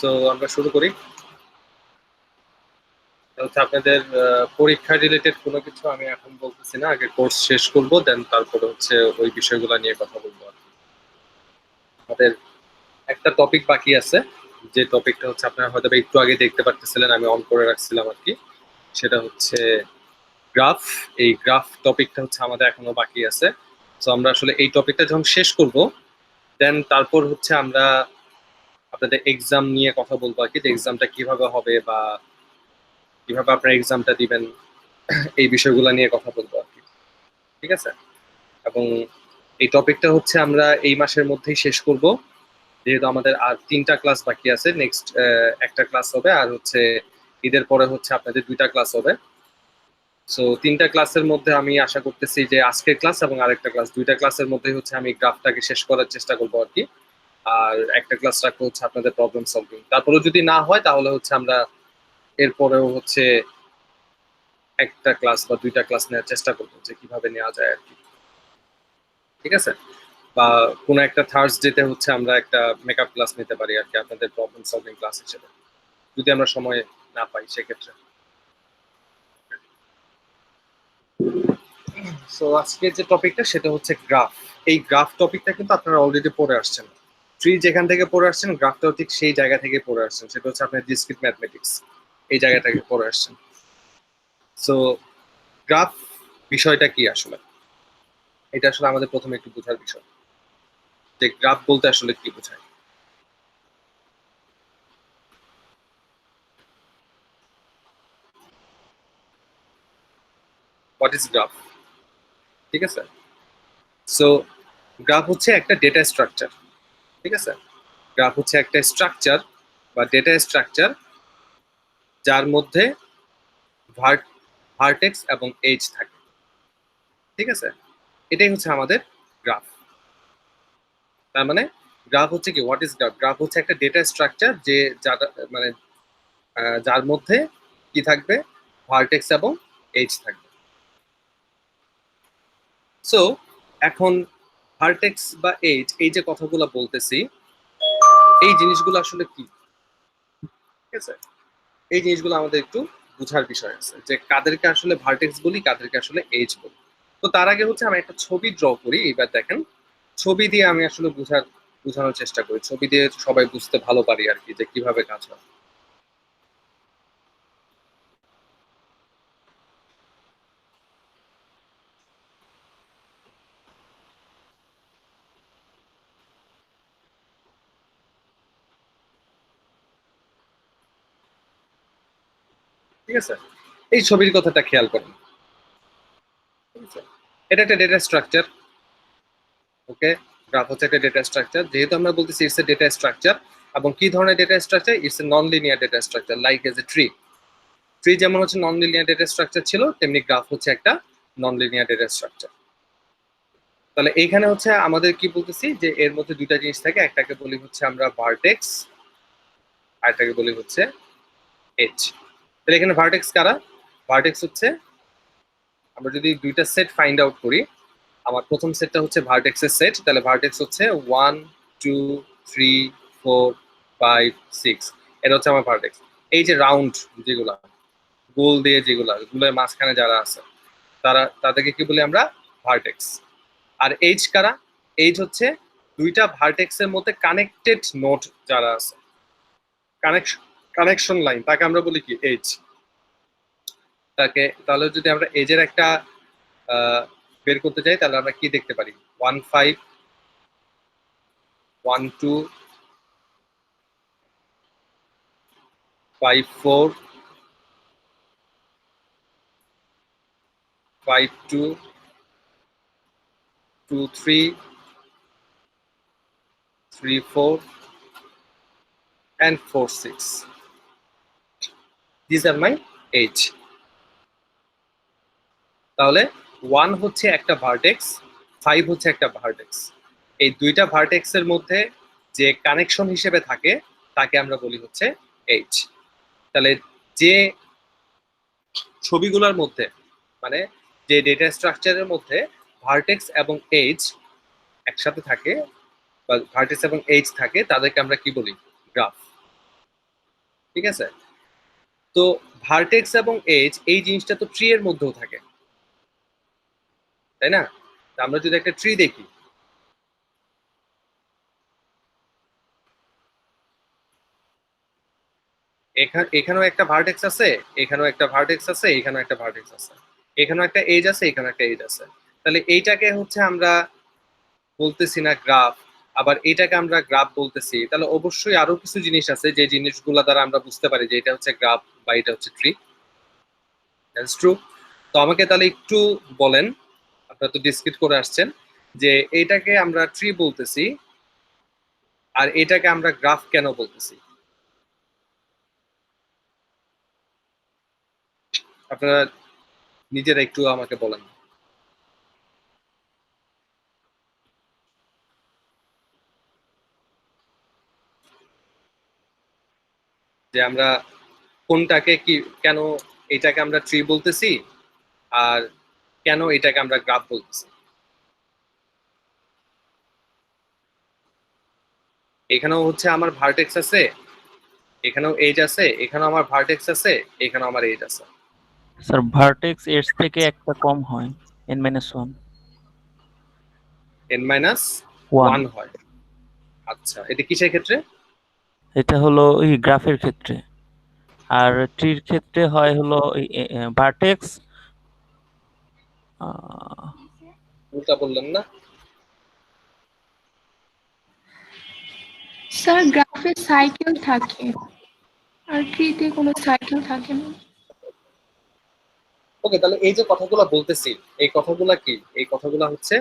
So আমরা শুরু করি। হচ্ছে আপনাদের পরীক্ষা রিলেটেড কোনো কিছু আমি এখন বলতেছি না, আগে কোর্স শেষ করব, দেন তারপরে হচ্ছে ওই বিষয়গুলো নিয়ে কথা বলবো আর কি। আমাদের একটা টপিক বাকি আছে, যে টপিকটা হচ্ছে আপনারা হয়তো বা একটু আগে দেখতে পারতেছিলেন, আমি অন করে রাখছিলাম আর কি। সেটা হচ্ছে গ্রাফ। এই গ্রাফ টপিকটা হচ্ছে আমাদের এখনো বাকি আছে। তো আমরা আসলে এই টপিকটা যখন শেষ করব, দেন তারপর হচ্ছে আমরা আপনাদের এক্সাম নিয়ে কথা বলবো আর কি, এক্সামটা কিভাবে হবে বা কিভাবে আপনারা এক্সামটা দিবেন, এই বিষয়গুলো নিয়ে কথা বলবো আর কি। ঠিক আছে? এবং এই টপিকটা হচ্ছে আমরা এই মাসের মধ্যেই শেষ করব, যেহেতু আমাদের আর 3টা ক্লাস বাকি আছে। নেক্সট একটা ক্লাস হবে, আর হচ্ছে ঈদের পরে হচ্ছে আপনাদের 2টা ক্লাস হবে। সো 3টা ক্লাসের মধ্যে আমি আশা করতেছি যে আজকের ক্লাস এবং আরেকটা ক্লাস, 2টা ক্লাসের মধ্যে হচ্ছে আমি গ্রাফটাকে শেষ করার চেষ্টা করবো আর কি। আর একটা ক্লাস রাখবো হচ্ছে আপনাদের প্রবলেম সলভিং। তারপরে যদি না হয় তাহলে হচ্ছে আমরা এরপরেও হচ্ছে একটা ক্লাস বা 2টা ক্লাস নেওয়ার চেষ্টা করবো, যে কিভাবে নেওয়া যায় আর কি। ঠিক আছে? বা কোনো একটা থার্সডেতে হচ্ছে আমরা একটা মেকআপ ক্লাস নিতে পারি আর কি, আপনাদের প্রবলেম সলভিং ক্লাস হিসেবে, যদি আমরা সময় না পাই সেক্ষেত্রে। সো আজকে যে টপিকটা সেটা হচ্ছে গ্রাফ। এই গ্রাফ টপিকটা কিন্তু আপনারা অলরেডি পড়ে আসছেন। ট্রি যেখান থেকে পড়ে আসছেন, গ্রাফটাও ঠিক সেই জায়গা থেকে পড়ে আসছেন, সেটা হচ্ছে আপনার ডিসক্রিট ম্যাথমেটিক্স, এই জায়গা থেকে পড়ে আসছেন। সো গ্রাফ বিষয়টা কি আসলে, এটা আসলে আমাদের প্রথমে একটু বোঝার বিষয়, যে গ্রাফ বলতে আসলে কি বোঝায়। What is graph? ঠিক আছে? সো গ্রাফ হচ্ছে একটা ডেটা স্ট্রাকচার। ঠিক আছে? গ্রাফ হচ্ছে একটা স্ট্রাকচার বা ডেটা স্ট্রাকচার, যার মধ্যে ভার্টেক্স এবং এজ থাকে। ঠিক আছে? এটাই হচ্ছে আমাদের গ্রাফ। তার মানে গ্রাফ হচ্ছে কি, হোয়াট ইজ গ্রাফ? গ্রাফ হচ্ছে একটা ডেটা স্ট্রাকচার, যে যার মানে যার মধ্যে কি থাকবে, ভার্টেক্স এবং এজ থাকবে। সো এখন ভার্টেক্স বা এজ, এই যে কথাগুলো বলতেছি, এই জিনিসগুলো আসলে কি? ঠিক আছে? এই জিনিসগুলো আমাদের একটু বুঝার বিষয় আছে, যে কাদেরকে আসলে ভার্টেক্স বলি, কাদেরকে আসলে এজ বলি। তো তার আগে হচ্ছে আমি একটা ছবি ড্র করি। এবার দেখেন, ছবি দিয়ে আমি আসলে বোঝানোর চেষ্টা করি, ছবি দিয়ে সবাই বুঝতে ভালো পারি আর কি, যে কিভাবে কাজ হয়। ঠিক আছে? এই ছবির কথাটা খেয়াল করেন। ঠিক আছে? এটা একটা ডেটা স্ট্রাকচার। ওকে? গ্রাফ হচ্ছে একটা ডেটা স্ট্রাকচার, যেহেতু আমরা বলতেছি ইটস এ ডেটা স্ট্রাকচার। এবং কি ধরনের data structure? It's a non linear data structure, like as a tree. Tree যেমন হচ্ছে নন লিনিয়ার ডেটা স্ট্রাকচার ছিল, তেমনি গ্রাফ হচ্ছে একটা নন লিনিয়ার ডেটা স্ট্রাকচার। তাহলে এইখানে হচ্ছে আমাদের কি বলতেছি, যে এর মধ্যে 2টা জিনিস থাকে, একটাকে বলি হচ্ছে আমরা ভার্টেক্স, আর একটাকে বলি হচ্ছে এজ। তাহলে এখানে ভার্টেক্স কারা? ভার্টেক্স হচ্ছে, আমরা যদি 2টা সেট ফাইন্ড আউট করি, আমার প্রথম সেটটা হচ্ছে ভার্টেক্সের সেট, তাহলে ভার্টেক্স হচ্ছে 1 2 3 4 5 6, এটা হচ্ছে আমার ভার্টেক্স। এই যে রাউন্ড যেগুলা, গোল দিয়ে যেগুলা, গুলোর মাঝখানে যারা আছে, তাদেরকে কি বলি আমরা? ভার্টেক্স। আর এইচ কারা? এইচ হচ্ছে 2টা ভার্টেক্সের মধ্যে কানেক্টেড নোড যারা আছে, কানেকশন লাইন, তাকে আমরা বলি কি? এইচ। তাকে, তাহলে যদি আমরা এজের একটা বের করতে চাই, তাহলে আমরা কি দেখতে পারি? 1 5 1 2 5 4 5 2 2 3 3 4 and 4 6. These are my edge. তাহলে 1 হচ্ছে একটা ভার্টেক্স, 5 হচ্ছে একটা ভার্টেক্স। এই 2টা ভার্টেক্সের মধ্যে যে কানেকশন হিসেবে থাকে, তাকে আমরা বলি হচ্ছে এইচ। তাহলে যে ছবিগুলোর মধ্যে, মানে যে ডেটা স্ট্রাকচারের মধ্যে ভার্টেক্স এবং এইচ একসাথে থাকে, বা ভার্টেক্স এবং এইচ থাকে, তাদেরকে আমরা কি বলি? গ্রাফ। ঠিক আছে? তো ভার্টেক্স এবং এজ এই জিনিসটা তো ট্রি এর মধ্যেও থাকে, তাই না? তা আমরা যদি একটা ট্রি দেখি, এখানেও একটা ভার্টেক্স আছে, এখানেও একটা ভার্টেক্স আছে, এখানেও একটা ভার্টেক্স আছে, এখানেও একটা এজ আছে, এখানেও একটা এজ আছে। তাহলে এইটাকে হচ্ছে আমরা বলতেছি না গ্রাফ, আবার এটাকে আমরা গ্রাফ বলতেছি, তাহলে অবশ্যই আরো কিছু জিনিস আছে যে জিনিসগুলো দ্বারা আমরা বুঝতে পারি যে এটা হচ্ছে গ্রাফ বা এটা হচ্ছে ট্রি। That's true. তো আমাকে তাহলে একটু বলেন, আপনারা তো ডিসক্রিট করে আসছেন, যে এইটাকে আমরা ট্রি বলতেছি আর এটাকে আমরা গ্রাফ কেন বলতেছি? আপনারা নিজেরা একটু আমাকে বলেন যে আমরা কোনটাকে কি, কেন এটাকে আমরা ট্রি বলতেছি আর কেন এটাকে আমরা গ্রাফ বলতেছি। এখানেও হচ্ছে আমার ভার্টেক্স আছে, এখানেও এজ আছে, এখানেও আমার ভার্টেক্স আছে, এখানেও আমার এজ আছে। স্যার ভার্টেক্স এর থেকে একটা কম হয়, n-1। N minus 1। ওয়ান হয়। আচ্ছা, এটা কিসের ক্ষেত্রে? এটা হলো এই গ্রাফের ক্ষেত্রে। আর ট্রির ক্ষেত্রে হয় হলো ভার্টেক্স। উল্টা বললেন না? স্যার গ্রাফে সাইকেল থাকে আর ট্রিতে কোনো সাইকেল থাকে না। ওকে, তাহলে এই যে কথাগুলো বলতেছি, এই কথাগুলা কি? এই কথাগুলা হচ্ছে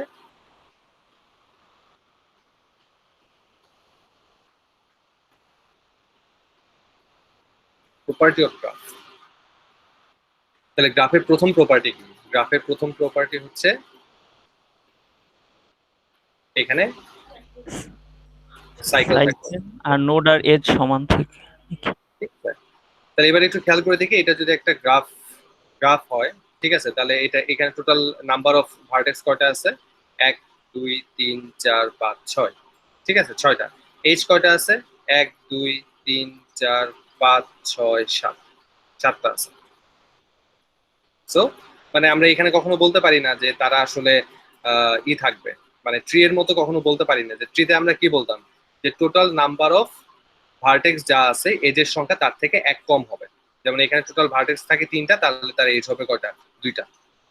প্রপার্টি অফ গ্রাফ। তাহলে গ্রাফের প্রথম প্রপার্টি কি? গ্রাফের প্রথম প্রপার্টি হচ্ছে এখানে সাইকেল থাকবে। সাইকেল আর নোড আর এজ সমান থাকে। ঠিক আছে, তাহলে এবার একটু খেয়াল করে দেখি, এটা যদি একটা গ্রাফ গ্রাফ হয়, ঠিক আছে, তাহলে এটা এখানে টোটাল নাম্বার অফ ভার্টেক্স কয়টা আছে? 1 2 3 4 5 6। ঠিক আছে, 6টা। এইচ কয়টা আছে? 1 2 3 4 5 6 7, 7টা আছে। সো মানে আমরা এখানে কখনো বলতে পারি না যে তারা আসলে ই থাকবে, মানে ট্রি এর মতো কখনো বলতে পারি না। যে ট্রিতে আমরা কি বলতাম, যে টোটাল নাম্বার অফ ভার্টেক্স যা আছে এজের সংখ্যা তার থেকে এক কম হবে। যেমন এখানে টোটাল ভার্টেক্স থাকে 3টা, তাহলে তার এজ হবে কয়টা? 2টা।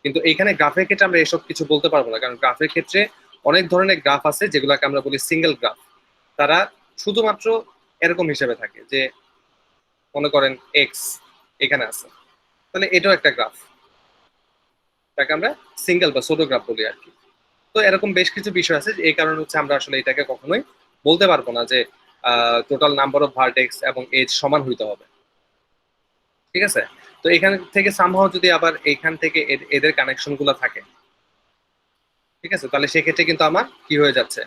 কিন্তু এখানে গ্রাফের ক্ষেত্রে আমরা এসব কিছু বলতে পারবো না, কারণ গ্রাফের ক্ষেত্রে অনেক ধরনের গ্রাফ আছে যেগুলোকে আমরা বলি সিঙ্গেল গ্রাফ। তারা শুধুমাত্র এরকম হিসেবে থাকে যে মনে করেন এক্স এখানে আছে, তাহলে এটাও একটা গ্রাফ, তাকে আমরা সিঙ্গেল বা ছোট গ্রাফ বলি আর কি। তো এরকম বেশ কিছু বিষয় আছে, এই কারণে হচ্ছে আমরা আসলে এটাকে কখনোই বলতে পারবো না যে টোটাল নাম্বার অফ ভার্টেক্স এবং এজ সমান হইতে হবে। ঠিক আছে, তো এখান থেকে সামহাও যদি আবার এখান থেকে এদের কানেকশন গুলো থাকে, ঠিক আছে, তাহলে সেক্ষেত্রে কিন্তু আমার কি হয়ে যাচ্ছে,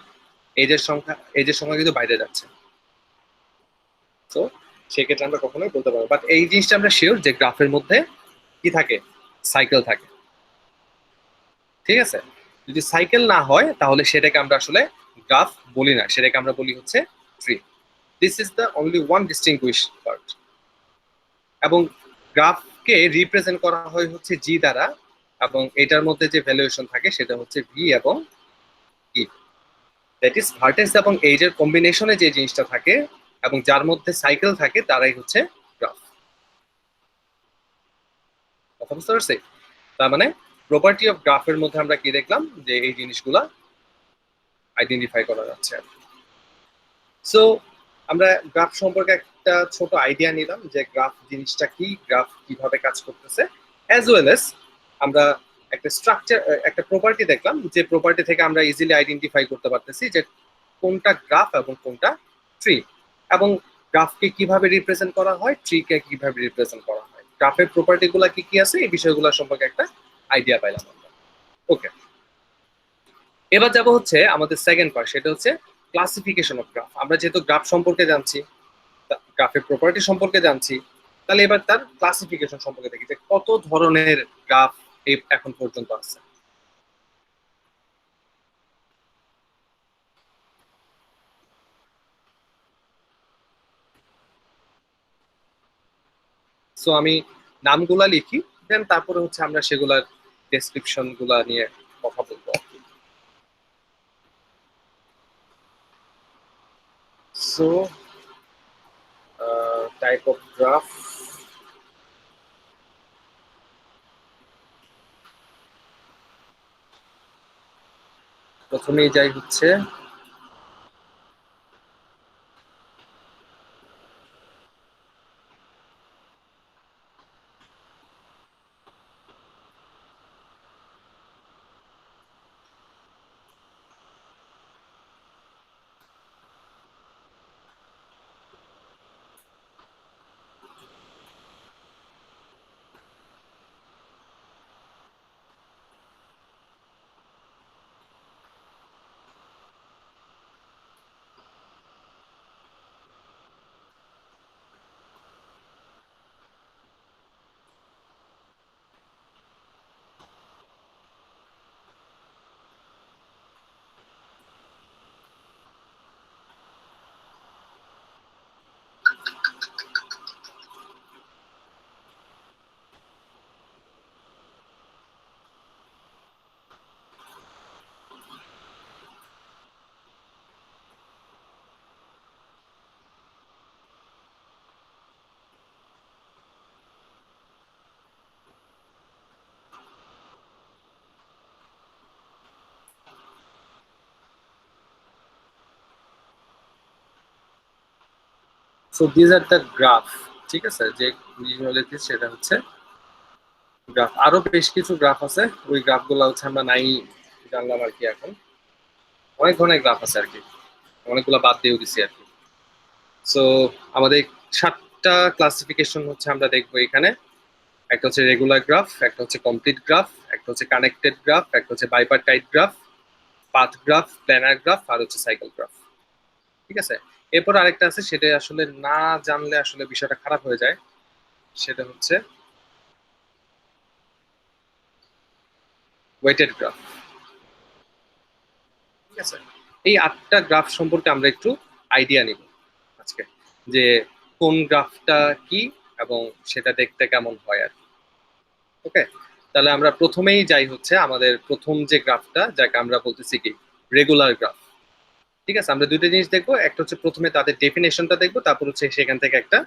এজের সংখ্যা কিন্তু বাইরে যাচ্ছে। তো সেক্ষেত্রে আমরা কখনোই বলতে পারবো, বাট এই জিনিসটা আমরা শিওর যে গ্রাফের মধ্যে কি থাকে, সাইকেল থাকে। ঠিক আছে, যদি সাইকেল না হয় তাহলে সেটাকে আমরা আসলে গ্রাফ বলি না, সেটাকে আমরা বলি হচ্ছে tree. This is the only one distinguished part. এবং গ্রাফকে রিপ্রেজেন্ট করা হয় হচ্ছে জি দ্বারা, এবং এটার মধ্যে যে ভ্যালুয়েশন থাকে সেটা হচ্ছে ভি এবং ই। দ্যাট ইজ ভার্টেক্স এবং এজ এর কম্বিনেশনে যে জিনিসটা থাকে এবং যার মধ্যে সাইকেল থাকে তারাই হচ্ছে গ্রাফ। কথা বুঝতে পারছি? তার মানে প্রপার্টি অফ গ্রাফের মধ্যে আমরা কি দেখলাম, যে এই জিনিসগুলা আইডেন্টিফাই করা যাচ্ছে। সো আমরা গ্রাফ সম্পর্কে একটা ছোট আইডিয়া নিলাম যে গ্রাফ জিনিসটা কি, গ্রাফ কিভাবে কাজ করতেছে, অ্যাজ ওয়েল এস আমরা একটা স্ট্রাকচার, একটা প্রপার্টি দেখলাম, যে প্রপার্টি থেকে আমরা ইজিলি আইডেন্টিফাই করতে পারতেছি যে কোনটা গ্রাফ এবং কোনটা ট্রি, এবং গ্রাফকে কিভাবে রিপ্রেজেন্ট করা হয়, ট্রিকে কিভাবে রিপ্রেজেন্ট করা হয়, গ্রাফের প্রপার্টি গুলা কি কি আছে, এই বিষয়গুলো সম্পর্কে একটা আইডিয়া পাইলাম আমরা। ওকে, এবার যাব হচ্ছে আমাদের সেকেন্ড পার্ট, সেটা হচ্ছে ক্লাসিফিকেশন অফ গ্রাফ। আমরা যেহেতু গ্রাফ সম্পর্কে জানছি, গ্রাফের প্রপার্টি সম্পর্কে জানছি, তাহলে এবার তার ক্লাসিফিকেশন সম্পর্কে দেখি যে কত ধরনের গ্রাফ এখন পর্যন্ত আছে। সো আমি নামগুলা লিখি, দেন তারপরে হচ্ছে আমরা সেগুলার ডেসক্রিপশন গুলা নিয়ে কথা বলবো আর কি। সো টাইপ অফ গ্রাফ, প্রথমেই যাই হচ্ছে so these are the graph, ঠিক আছে, যে জিনিসগুলো সেটা হচ্ছে গ্রাফ। আরো বেশ কিছু গ্রাফ আছে, ওই গ্রাফ গুলা হচ্ছে আমরা নাই জানলাম আর কি। এখন অনেক ধরনের গ্রাফ আছে আর কি, অনেকগুলো বাদ দিয়েও দিছি আর কি। সো আমাদের 7টা ক্লাসিফিকেশন হচ্ছে আমরা দেখবো এখানে। একটা হচ্ছে রেগুলার গ্রাফ, একটা হচ্ছে কমপ্লিট গ্রাফ, একটা হচ্ছে কানেক্টেড গ্রাফ, একটা হচ্ছে bipartite graph, path graph, planar graph, আর হচ্ছে সাইকেল গ্রাফ। ঠিক আছে, এরপর আরেকটা আছে, সেটা আসলে না জানলে আসলে বিষয়টা খারাপ হয়ে যায়, সেটা হচ্ছে ওয়েটেড গ্রাফ। ঠিক আছে, এই 8টা গ্রাফ সম্পর্কে আমরা একটু আইডিয়া নিব আজকে, যে কোন গ্রাফটা কি এবং সেটা দেখতে কেমন হয় আর কি। ওকে, তাহলে আমরা প্রথমেই যাই হচ্ছে আমাদের প্রথম যে গ্রাফটা, যাকে আমরা বলতেছি কি রেগুলার গ্রাফ। ঠিক আছে, আমরা দুইটা জিনিস দেখবো, একটা হচ্ছে প্রথমে তাদের ডেফিনেশনটা দেখবো, তারপর হচ্ছে সেখান থেকে একটা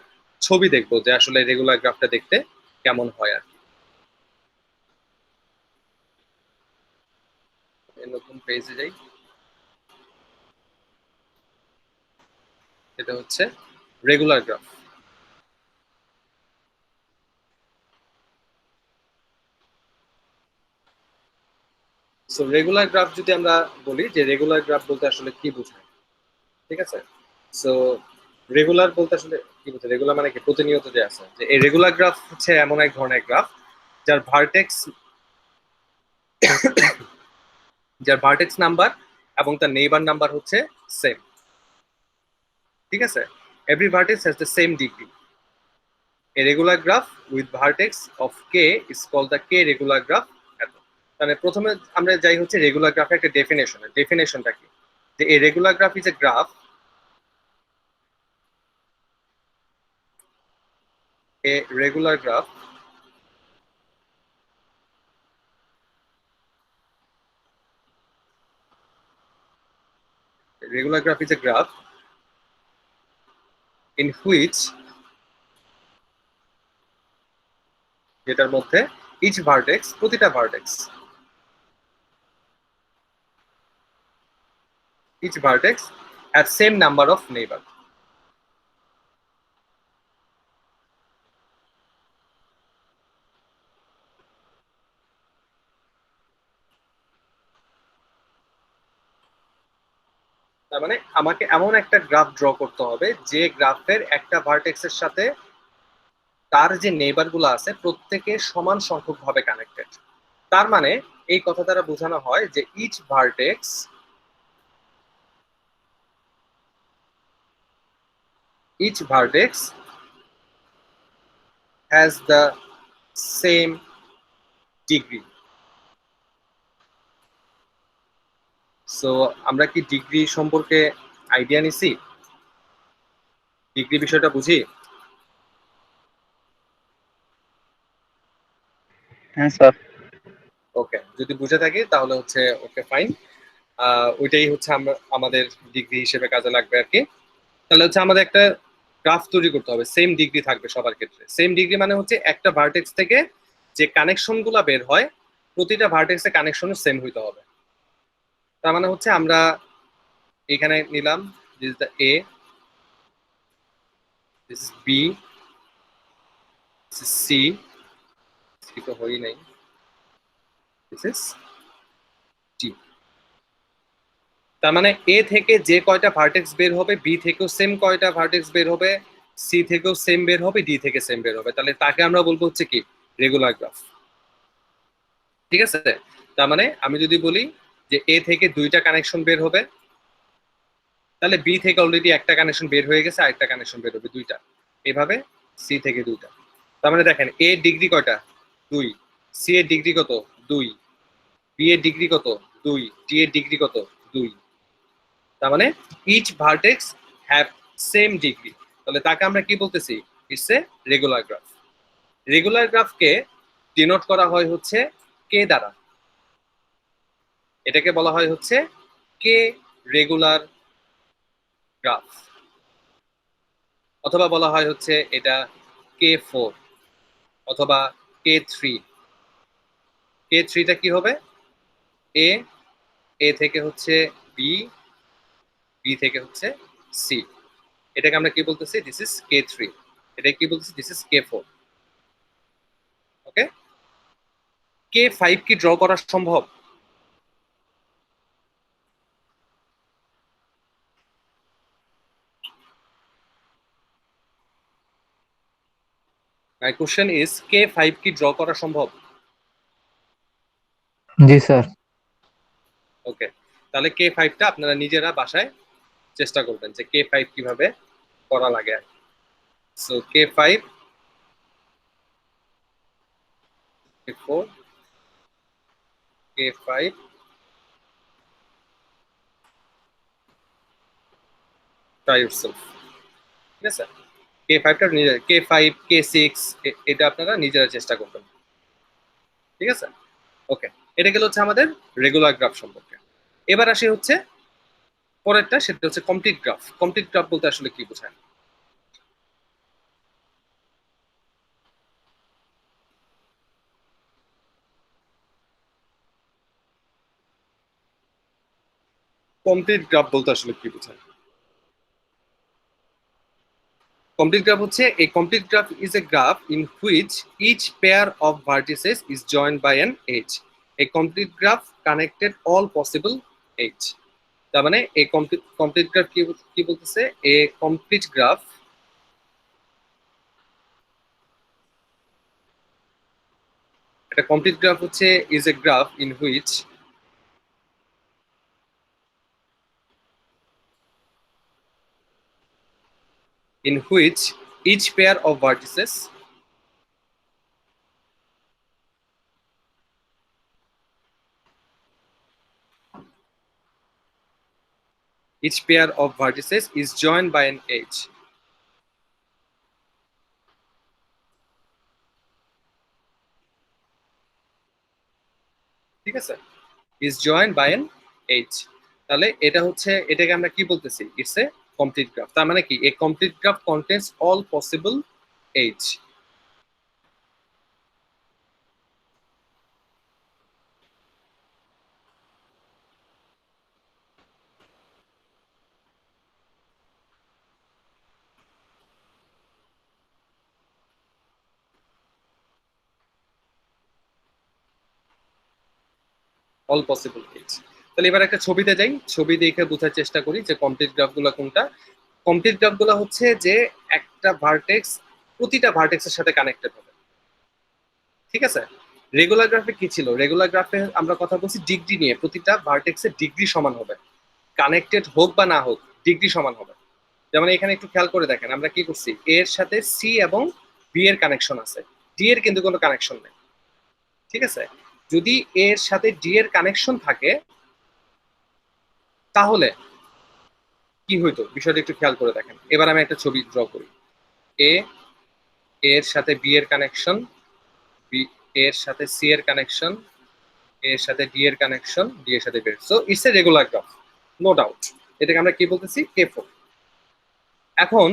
ছবি দেখবো যে আসলে রেগুলার গ্রাফটা দেখতে কেমন হয় আর কি। নতুন পেজে যাই, এটা হচ্ছে regular graph. So regular graph যদি আমরা বলি, যে রেগুলার গ্রাফ বলতে আসলে কি বোঝায়, ঠিক আছে। সো রেগুলার বলতে আসলে কি বোঝায়, রেগুলার মানে কি প্রতিনিয়ত যে আছে, যে এই রেগুলার গ্রাফ হচ্ছে এমন এক ধরনের গ্রাফ যার ভার্টেক্স নাম্বার এবং তার নেইবার নাম্বার হচ্ছে সেম। ঠিক আছে, every vertex has the same degree. A regular graph with vertex of k is called the k regular graph. মানে প্রথমে আমরা যাই হচ্ছে রেগুলার গ্রাফের একটা ডেফিনেশনটা কি, যে a regular graph is a graph, a regular graph is a graph in which, যেটার মধ্যে each vertex, প্রতিটা vertex, each vertex has same number of neighbor. তার মানে আমাকে এমন একটা গ্রাফ ড্র করতে হবে যে গ্রাফের একটা ভার্টেক্সের সাথে তার যে নেইবার গুলো আছে প্রত্যেকে সমান সংখ্যক ভাবে কানেক্টেড। তার মানে এই কথা দ্বারা বোঝানো হয় যে each vertex has the same degree. So আমরা কি ডিগ্রি সম্পর্কে আইডিয়া নিছি, ডিগ্রি বিষয়টা বুঝি। হ্যাঁ স্যার। ওকে, যদি বুঝে থাকি তাহলে হচ্ছে ওকে ফাইন। ওইটাই হচ্ছে আমরা আমাদের ডিগ্রি হিসেবে কাজে লাগবে আর কি। তাহলে হচ্ছে আমাদের একটা গ্রাফ তৈরি করতে হবে, সেম ডিগ্রি থাকবে সবার ক্ষেত্রে। সেম ডিগ্রি মানে হচ্ছে একটা ভার্টেক্স থেকে যে কানেকশন গুলা বের হয় প্রতিটা ভার্টেক্সে কানেকশন সেম হইতে হবে। তার মানে হচ্ছে আমরা এখানে নিলাম this is the A, this is B, this is C, C তো হই নাই, দিস ইজ ডি। তার মানে এ থেকে যে কয়টা ভার্টেক্স বের হবে, বি থেকেও সেম কয়টা ভার্টেক্স বের হবে, সি থেকেও সেম বের হবে, ডি থেকে সেম বের হবে, তাহলে তাকে আমরা বলবো হচ্ছে কি রেগুলার গ্রাফ। ঠিক আছে? তার মানে আমি যদি বলি যে এ থেকে দুইটা কানেকশন বের হবে, তাহলে বি থেকে অলরেডি একটা কানেকশন বের হয়ে গেছে, আরেকটা কানেকশন বের হবে দুইটা, এভাবে সি থেকে দুইটা। তার মানে দেখেন এ ডিগ্রি কয়টা, 2, সি এর ডিগ্রি কত, 2, বি এর ডিগ্রি কত, 2, ডি এর ডিগ্রি কত, 2। তার মানে each vertex have same degree, তাহলে তাকে আমরা কি বলতেছি, it's a regular graph. Regular গ্রাফকে ডিনোট করা হয় হচ্ছে কে দ্বারা, এটাকে বলা হয় হচ্ছে কে রেগুলার গ্রাফ, অথবা বলা হয় হচ্ছে এটা K4 অথবা K3। K3টা কি হবে, এ, এ থেকে হচ্ছে বি, বি থেকে হচ্ছে সি, এটাকে আমরা কি বলতেছি, দিস ইজ K3। এটা কি বলতেছি, this is K4। Okay, K5 কি ড্র করা সম্ভব? মাই কোশ্চেন ইজ K5 কি ড্র করা সম্ভব? জি স্যার। ওকে, তাহলে K5টা আপনারা নিজেরা বাসায় চেষ্টা করবেন যে K5 কিভাবে করা লাগে। So K5, K4, K5, try yourself। ঠিক আছে, K5টা নিজের, K5, K6 এটা আপনারা নিজেরা চেষ্টা করবেন। ঠিক আছে, ওকে, এটা গেল হচ্ছে আমাদের রেগুলার গ্রাফ সম্পর্কে। এবার আসি হচ্ছে পরেরটা, সেটা হচ্ছে কমপ্লিট গ্রাফ। কমপ্লিট গ্রাফ বলতে আসলে কি বোঝায়? কমপ্লিট গ্রাফ বলতে আসলে কি বোঝায়? Complete graph হচ্ছে a complete graph is a graph in which each pair of vertices is joined by an edge. A complete graph connected all possible edge. তার মানে a complete graph কি বলতেছে, a complete graph একটা complete graph হচ্ছে is a graph in which each pair of vertices is joined by an edge. ঠিক আছে, is joined by an edge। তাহলে এটা হচ্ছে, এটাকে আমরা কি বলতেছি, ইটস এ কমপ্লিট গ্রাফ। তার মানে কি, a complete graph contains all possible edge. All possible edge. তাহলে এবার একটা ছবিতে যাই, ছবি দেখে বোঝার চেষ্টা করি যে কমপ্লিট গ্রাফগুলো কোনটা। কমপ্লিট গ্রাফগুলো হচ্ছে যে একটা ভার্টেক্স প্রতিটা ভার্টেক্সের সাথে কানেক্টেড হবে। ঠিক আছে, রেগুলার গ্রাফে কি ছিল, রেগুলার গ্রাফে আমরা কথা বলছি ডিগ্রি নিয়ে, প্রতিটা ভার্টেক্সের ডিগ্রি সমান হবে, কানেক্টেড হোক বা না হোক ডিগ্রি সমান হবে। যেমন এখানে একটু খেয়াল করে দেখেন, আমরা কি করছি, এর সাথে সি এবং বি এর কানেকশন আছে, ডি এর কিন্তু কোনো কানেকশন নেই। ঠিক আছে, যদি এর সাথে ডি এর কানেকশন থাকে তাহলে কি হইতো, বিষয়টা একটু খেয়াল করে দেখেন। এবার আমি একটা ছবি ড্র করি, এ, এর সাথে বি এর কানেকশন, বি এর সাথে সি এর কানেকশন, এর সাথে ডি এর কানেকশন, ডি এর সাথে বের। So it's a regular graph, no doubt. এটাকে আমরা কি বলতেছি? K4। এখন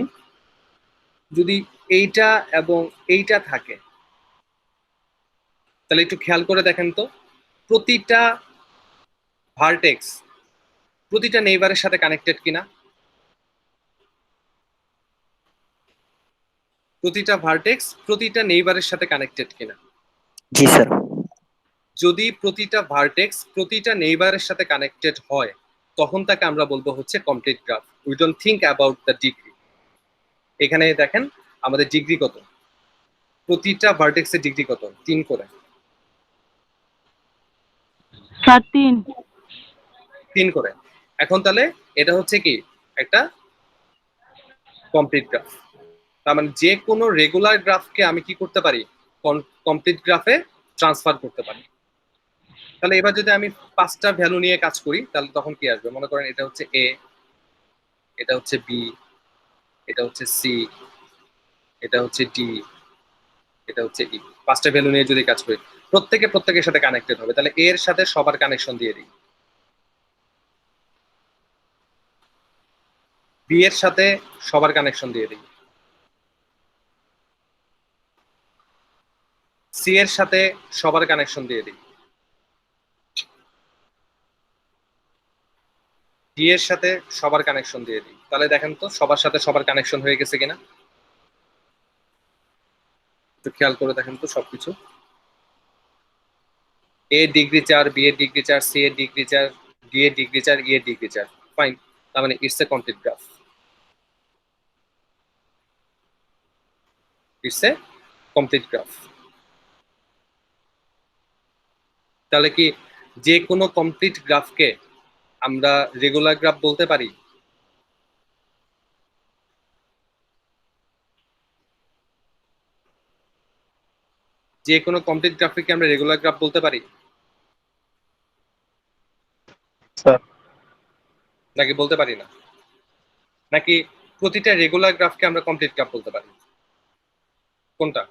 যদি এইটা এবং এইটা থাকে, তাহলে একটু খেয়াল করে দেখেন তো, প্রতিটা ভার্টেক্স প্রতিটা নেইবারের সাথে কানেক্টেড কিনা? প্রতিটা ভার্টেক্স প্রতিটা নেইবারের সাথে কানেক্টেড কিনা? জি স্যার। যদি প্রতিটা ভার্টেক্স প্রতিটা নেইবারের সাথে কানেক্টেড হয়, তখন তাকে আমরা বলবো হচ্ছে complete graph. We don't think about the degree. এখানে দেখেন আমাদের ডিগ্রি কত, প্রতিটা ভার্টেক্সের ডিগ্রি কত? 3 করে। স্যার 3। 3 করে। এখন তাহলে এটা হচ্ছে কি একটা কমপ্লিট গ্রাফ। তার মানে যে কোনো রেগুলার গ্রাফকে আমি কি করতে পারি? কমপ্লিট গ্রাফে ট্রান্সফার করতে পারি। তাহলে এবার যদি আমি 5টা ভ্যালু নিয়ে কাজ করি, তাহলে তখন কি আসবে? মনে করেন এটা হচ্ছে এ, এটা হচ্ছে বি, এটা হচ্ছে সি, এটা হচ্ছে ডি, এটা হচ্ছে ই। 5টা ভ্যালু নিয়ে যদি কাজ করি, প্রত্যেকের সাথে কানেক্টেড হবে। তাহলে এর সাথে সবার কানেকশন দিয়ে দিই, বি এর সাথে সবার কানেকশন দিয়ে দিই, সি এর সাথে সবার কানেকশন দিয়ে দিই, ডি এর সাথে সবার কানেকশন দিয়ে দিই। তাহলে দেখেন তো সবার সাথে সবার কানেকশন হয়ে গেছে কিনা? একটু খেয়াল করে দেখেন তো সবকিছু। এ ডিগ্রি 4, বি এর ডিগ্রি 4, সি এর ডিগ্রি 4, ডি এর ডিগ্রি 4, ই এর ডিগ্রি 4। ফাইন। তার মানে it's a complete graph. It's a complete graph. তাহলে কি যে কোনো কমপ্লিট গ্রাফকে আমরা রেগুলার গ্রাফ বলতে পারি? যে কোনো কমপ্লিট গ্রাফকে কি আমরা রেগুলার গ্রাফ বলতে পারি? স্যার নাকি বলতে পারি না? নাকি প্রতিটা রেগুলার গ্রাফকে আমরা কমপ্লিট গ্রাফ বলতে পারি? কোনটা?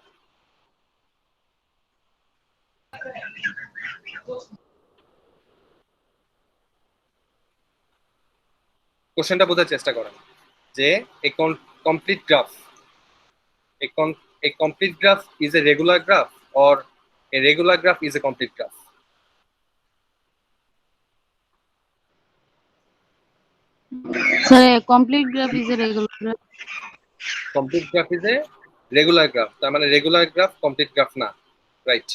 কোশ্চেনটা বোঝার চেষ্টা করেন যে a complete graph, a complete graph is a regular graph or a regular graph is a complete graph? Sir, a complete graph is a regular graph. Complete graph is a regular graph, তার মানে regular graph complete graph না, right?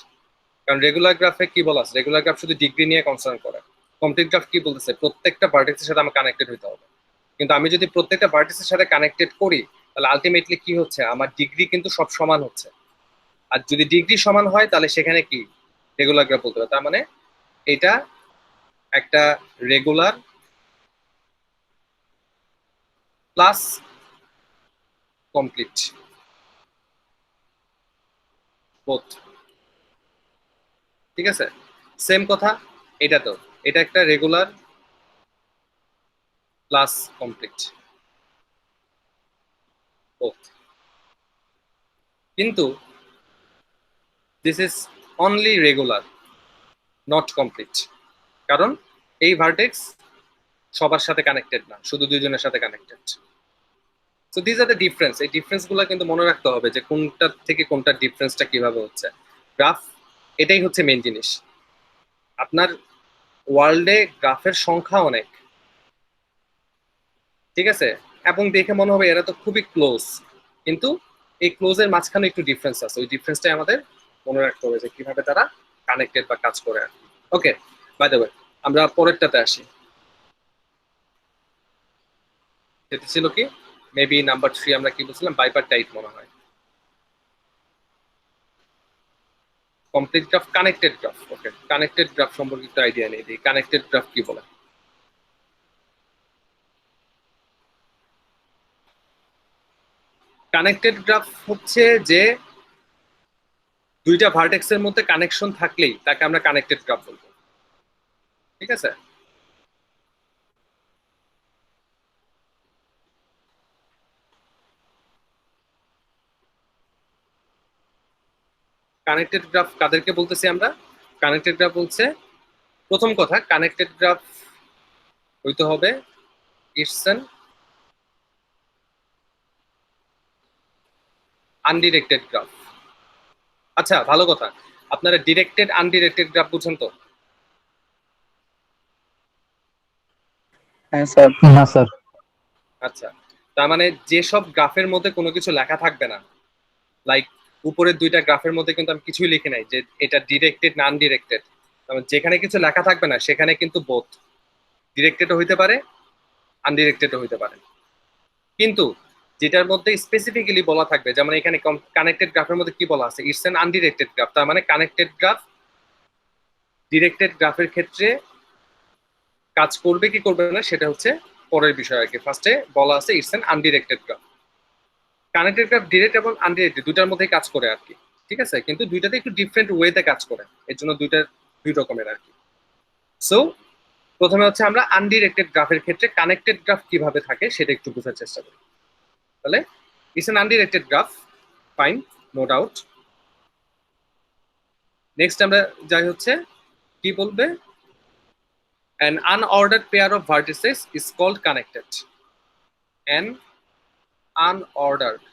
কারণ regular গ্রাফে কি বলা আছে? Regular graph শুধু degree নিয়ে কনসার্ন করে। কমপ্লিট গ্রাফ কি বলতেছে? প্রত্যেকটা ভার্টেক্সের সাথে আমার কানেক্টেড হতে হবে। কিন্তু আমি যদি প্রত্যেকটা ভার্টেক্সের সাথে কানেক্টেড করি, তাহলে আলটিমেটলি কি হচ্ছে? আমার ডিগ্রি কিন্তু সব সমান হচ্ছে। আর যদি ডিগ্রি সমান হয়, তাহলে সেখানে কি রেগুলার গ্রাফ বলতে হবে। তার মানে এটা একটা রেগুলার প্লাস কমপ্লিট, বোথ। ঠিক আছে? সেম কথা এটা তো, এটা একটা রেগুলার প্লাস কমপ্লিট, বোথ। কিন্তু this is only regular, not complete. কারণ এই ভার্টেক্স সবার সাথে কানেক্টেড না, শুধু দুইজনের সাথে connected. So this are the difference. এই ডিফারেন্স গুলো কিন্তু মনে রাখতে হবে যে কোনটার থেকে কোনটার ডিফারেন্সটা কিভাবে হচ্ছে। গ্রাফ এটাই হচ্ছে মেন জিনিস। আপনার ওয়ার্ল্ডে গ্রাফের সংখ্যা অনেক, ঠিক আছে? এবং দেখে মনে হবে এরা তো খুবই ক্লোজ, কিন্তু এই ক্লোজের মাঝখানে একটু ডিফারেন্স আছে। ওই ডিফারেন্সটাই আমাদের মনে রাখতে হবে যে কিভাবে তারা কানেক্টেড বা কাজ করে আর কি। ওকে, বাই দ্য ওয়ে, আমরা পরেরটাতে আসি। যেটা ছিল কি মেবি নাম্বার 3, আমরা কি বলছিলাম? বাইপার টাইপ মনে হয়। Complete graph, connected graph. Okay, connected graph সম্পর্কে একটু আইডিয়া নেই, দিই কানেক্টেড গ্রাফ কি বলে। কানেক্টেড গ্রাফ হচ্ছে যে দুইটা ভার্টেক্সের মধ্যে কানেকশন থাকলেই তাকে আমরা কানেক্টেড গ্রাফ বলবো। ঠিক আছে? কানেক্টেড গ্রাফ কাদেরকে বলতেছি আমরা? কানেক্টেড গ্রাফ বলছে, প্রথম কথা, কানেক্টেড গ্রাফ হইতে হবে ইটস অ্যান আনডিরেক্টেড গ্রাফ। আচ্ছা, ভালো কথা, আপনারা ডিরেক্টেড আনডিরেক্টেড গ্রাফ বুঝেন তো? হ্যাঁ স্যার। না স্যার। আচ্ছা, তার মানে যেসব গ্রাফের মধ্যে কোনো কিছু লেখা থাকবে না, লাইক উপরের দুইটা গ্রাফের মধ্যে কিন্তু আমি কিছুই লিখি নাই যে এটা ডিরেক্টেড না আনডিরেক্টেড, যেখানে কিছু লেখা থাকবে না সেখানে কিন্তু বোথ ডিরেক্টেডও হইতে পারে আনডিরেক্টেডও হইতে পারে। কিন্তু যেটার মধ্যে স্পেসিফিক্যালি বলা থাকবে, যেমন এখানে কানেক্টেড গ্রাফের মধ্যে কি বলা আছে, ইটস অ্যান আনডিরেক্টেড গ্রাফ, তার মানে কানেক্টেড গ্রাফ ডিরেক্টেড গ্রাফের ক্ষেত্রে কাজ করবে কি করবে না সেটা হচ্ছে পরের বিষয় আর কি। ফার্স্টে বলা আছে it's an undirected graph. Connected graph direct এবং আনডিরেক্টেড দুইটার মধ্যেই কাজ করে আর কি, ঠিক আছে, কিন্তু দুইটাতে একটু ডিফারেন্ট ওয়েতে কাজ করে, এর জন্য দুই রকমের আর কি। সো প্রথমে হচ্ছে আমরা আনডিরেক্টেড গ্রাফের ক্ষেত্রে কানেক্টেড গ্রাফ কিভাবে থাকে সেটা একটু বোঝার চেষ্টা করি। তাহলে it's an undirected graph, fine, no doubt. Next আমরা যাই হচ্ছে কি বলবে, an unordered pair of vertices is called connected. An unordered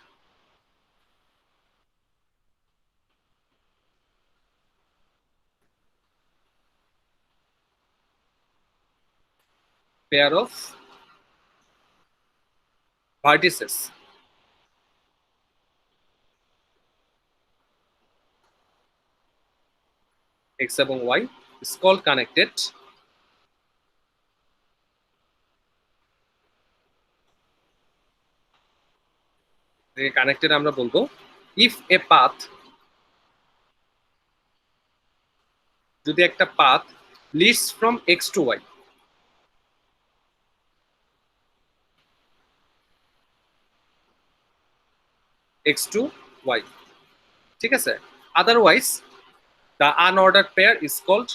pair of vertices x এবং y is called connected. Connected আমরা বলবো if a path, যদি একটা path leads from x to y, x to y, ঠিক আছে, otherwise the unordered pair is called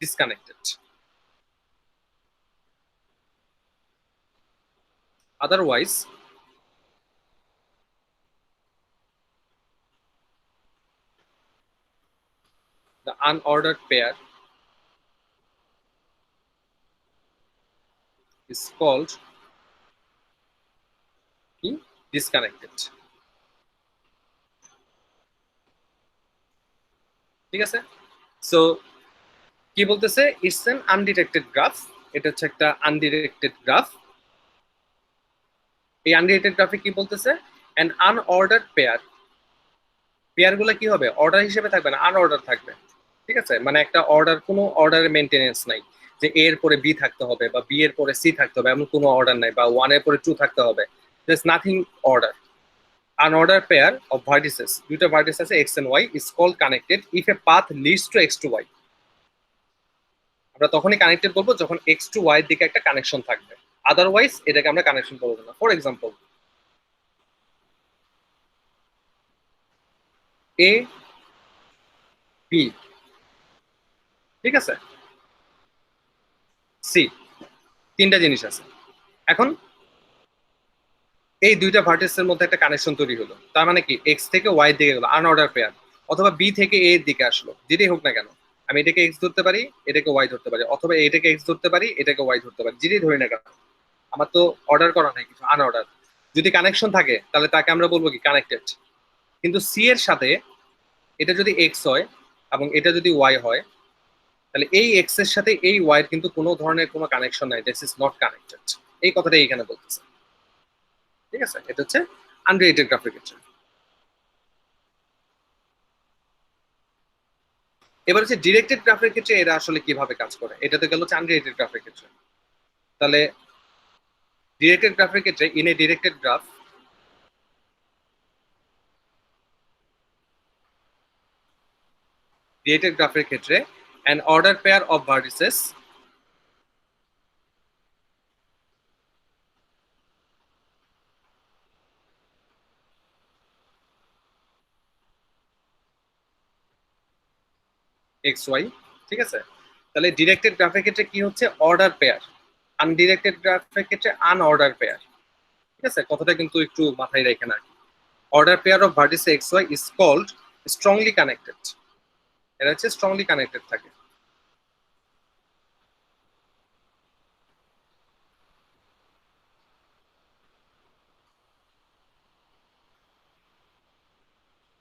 disconnected. Otherwise the unordered pair is called disconnected. ঠিক আছে, so কি বলতেছে, ইটস অ্যান আনডিরেক্টেড গ্রাফ, এটা হচ্ছে একটা আনডিরেক্টেড গ্রাফ। এই আনডিরেক্টেড গ্রাফে কি বলতেছে, অ্যান আনঅর্ডার্ড পেয়ার, পেয়ার গুলো কি হবে, অর্ডার হিসেবে থাকবে না, আনঅর্ডার থাকবে, ঠিক আছে, মানে একটা অর্ডার, কোনো অর্ডারের মেনটেনেন্স নাই যে এ এর পরে বি থাকতে হবে বা বি এর পরে সি থাকতে হবে, এমন কোনো অর্ডার নাই, বা ওয়ান এর পরে টু থাকতে হবে, there is nothing order. Unordered pair of vertices, দুটো ভার্টিস আছে x and y, is called connected if a path leads to x to y. আমরা তখনই কানেক্টেড বলবো যখন x to y এর দিকে একটা কানেকশন থাকবে, আদারওয়াইজ এটাকে আমরা কানেকশন বলবো না। ফর এক্সাম্পল, a b, ঠিক আছে, c, তিনটা জিনিস আছে। এখন এই দুইটা ভার্টিসের মধ্যে একটা কানেকশন তৈরি হলো, তার মানে কি x থেকে y এর দিকে গেলো আনঅর্ডার পেয়ার, অথবা b থেকে a এর দিকে আসলো, যেটাই হোক না কেন, আমি এটাকে x ধরতে পারি, এটাকে y ধরতে পারি, অথবা এটাকে x ধরতে পারি, এটাকে y ধরতে পারি, যেটাই ধরি না কেন, আমার তো অর্ডার করা নাই কিছু, আনঅর্ডার। যদি কানেকশন থাকে তাহলে তাকে আমরা বলবো কি কানেক্টেড। কিন্তু c এর সাথে এটা যদি x হয় এবং এটা যদি y হয়, তাহলে এই x এর সাথে এই y এর কিন্তু কোনো ধরনের কোনো কানেকশন নাই, দিস ইজ নট কানেক্টেড, এই কথাটাই এখানে বলতেছে, ঠিক আছে। এটা হচ্ছে আনরিলেটেড গ্রাফের ক্ষেত্রে। এবার হচ্ছে ডিরেক্টেড গ্রাফের ক্ষেত্রে এরা আসলে কিভাবে কাজ করে, এটা তো গেল আনরিলেটেড গ্রাফের ক্ষেত্রে। তাহলে ডিরেক্টেড গ্রাফের ক্ষেত্রে, in a directed graph, directed গ্রাফের ক্ষেত্রে an ordered pair of vertices X Y, ঠিক আছে। তাহলে ডিরেক্টেড গ্রাফের ক্ষেত্রে কি হচ্ছে, অর্ডার পেয়ার, আনডিরেক্টেড গ্রাফের ক্ষেত্রে আনঅর্ডার পেয়ার, ঠিক আছে, কথাটা কিন্তু একটু মাথায় রেখে না। Order pair of vertices x y is called strongly connected, এরা হচ্ছে স্ট্রংলি কানেক্টেড থাকে।